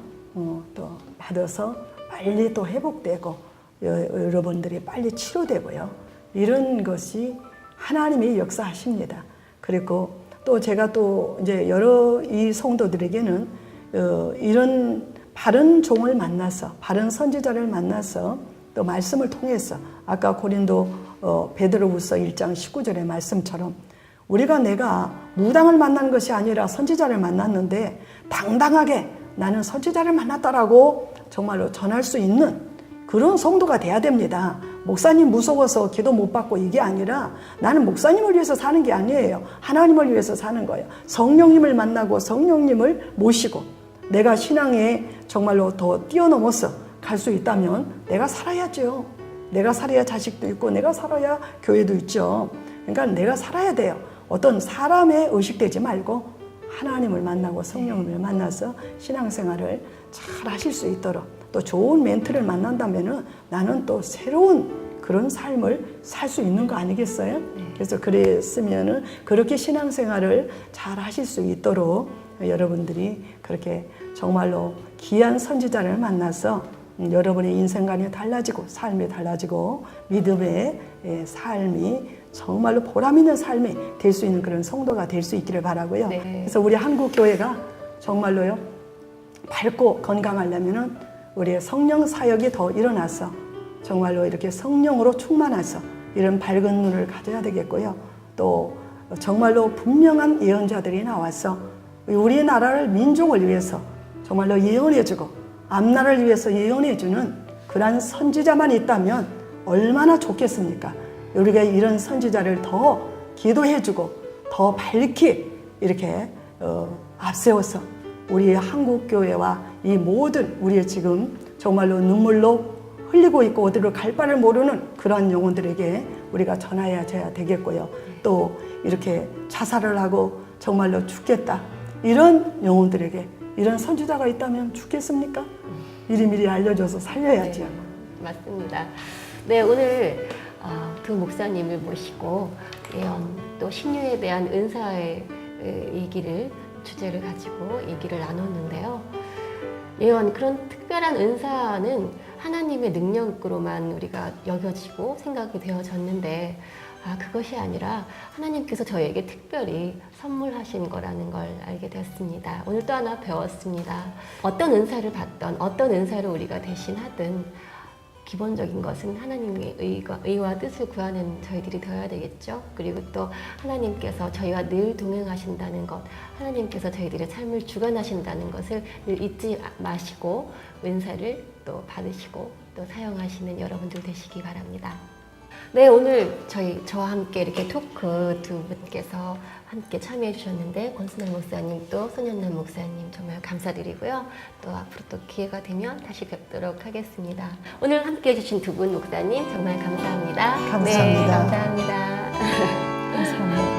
B: 또 받아서 빨리 또 회복되고 여러분들이 빨리 치료되고요. 이런 것이 하나님이 역사하십니다. 그리고 또 제가 또 이제 여러 이 성도들에게는 이런 바른 종을 만나서, 바른 선지자를 만나서 또 말씀을 통해서, 아까 고린도 베드로후서 1장 19절의 말씀처럼 내가 무당을 만난 것이 아니라 선지자를 만났는데 당당하게 나는 선지자를 만났다라고 정말로 전할 수 있는 그런 성도가 돼야 됩니다. 목사님 무서워서 기도 못 받고 이게 아니라, 나는 목사님을 위해서 사는 게 아니에요. 하나님을 위해서 사는 거예요. 성령님을 만나고 성령님을 모시고 내가 신앙에 정말로 더 뛰어넘어서 갈 수 있다면 내가 살아야죠. 내가 살아야 자식도 있고 내가 살아야 교회도 있죠. 그러니까 내가 살아야 돼요. 어떤 사람에 의식되지 말고 하나님을 만나고 성령님을 만나서 신앙생활을 잘 하실 수 있도록, 또 좋은 멘토를 만난다면 나는 또 새로운 그런 삶을 살 수 있는 거 아니겠어요? 그래서 그랬으면 그렇게 신앙생활을 잘 하실 수 있도록 여러분들이 그렇게 정말로 귀한 선지자를 만나서 여러분의 인생관이 달라지고 삶이 달라지고 믿음의 삶이 정말로 보람 있는 삶이 될 수 있는 그런 성도가 될 수 있기를 바라고요. 그래서 우리 한국 교회가 정말로요, 밝고 건강하려면은 우리의 성령 사역이 더 일어나서 정말로 이렇게 성령으로 충만해서 이런 밝은 눈을 가져야 되겠고요. 또 정말로 분명한 예언자들이 나와서 우리나라를 민족을 위해서 정말로 예언해주고 앞날을 위해서 예언해주는 그러한 선지자만 있다면 얼마나 좋겠습니까? 우리가 이런 선지자를 더 기도해주고 더 밝히 이렇게 앞세워서 우리의 한국교회와 이 모든 우리의 지금 정말로 눈물로 흘리고 있고 어디로 갈 바를 모르는 그러한 영혼들에게 우리가 전해야 되겠고요. 또 이렇게 자살을 하고 정말로 죽겠다. 이런 영혼들에게 이런 선지자가 있다면 죽겠습니까? 미리미리 알려줘서 살려야지요.
A: 네, 맞습니다. 네, 오늘 두 목사님을 모시고 예언 또 신유에 대한 은사의 얘기를 주제를 가지고 얘기를 나눴는데요. 예언, 그런 특별한 은사는 하나님의 능력으로만 우리가 여겨지고 생각이 되어졌는데 그것이 아니라 하나님께서 저에게 특별히 선물하신 거라는 걸 알게 되었습니다. 오늘 또 하나 배웠습니다. 어떤 은사를 받던 어떤 은사를 우리가 대신 하든 기본적인 것은 하나님의 의와 뜻을 구하는 저희들이 되어야 되겠죠. 그리고 또 하나님께서 저희와 늘 동행하신다는 것, 하나님께서 저희들의 삶을 주관하신다는 것을 늘 잊지 마시고 은사를 또 받으시고 또 사용하시는 여러분들 되시기 바랍니다. 네, 오늘 저와 함께 이렇게 토크 두 분께서 함께 참여해 주셨는데 권순환 목사님 또 손현남 목사님 정말 감사드리고요. 또 앞으로 또 기회가 되면 다시 뵙도록 하겠습니다. 오늘 함께 해주신 두 분 목사님 정말 감사합니다.
B: 감사합니다.
A: 네, 감사합니다.
B: 감사합니다.